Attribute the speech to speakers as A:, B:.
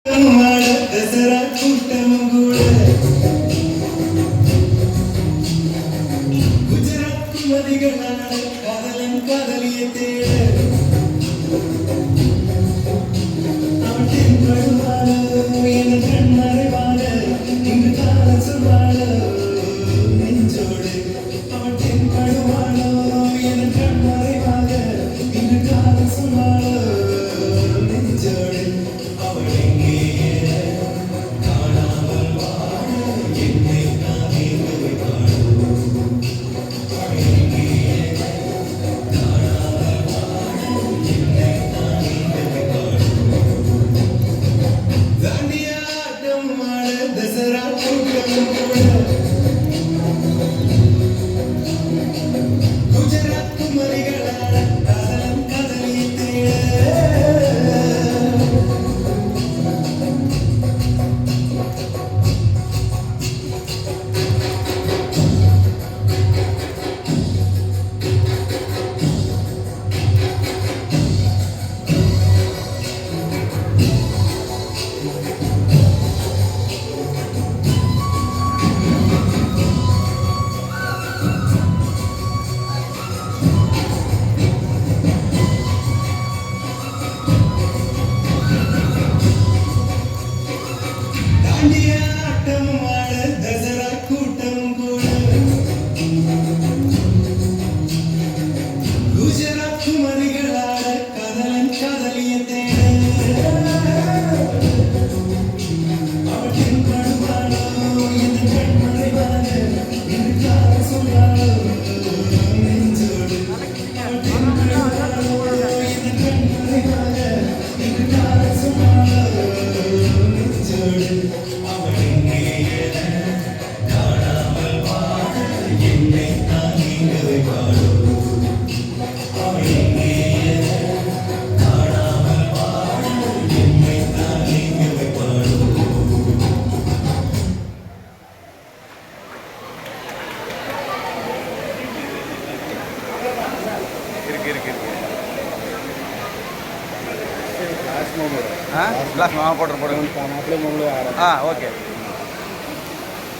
A: दसरा கூட்டமும் கூட குஜராத் மதிகளான காதலன் காதலியை தேட அவற்றின் படுவாளோ என் கண் மறைவாள இங்கு கால சொல்வாளோ நெஞ்சோடு அவற்றின் படுவாளோ என் கண் மறைவாள இங்கு கால சொல்வாளோ நெஞ்சோடு அவள் எங்கே दसरा गुजरात मरिगळाड कादलन कादली दसरा कूटम गुजरात मरिगळाड कादलन कादलिय அவற்றின் படுவாளோ என் கண் மறைவாள இன்று கால சொல்லாளோ நெஞ்சோடு அவற்றின் படுவாளோ என் கண் மறைவாள இன்று கால சொல்லாளோ நெஞ்சோடு
B: ग्लास मामा पोटर पोटर ओके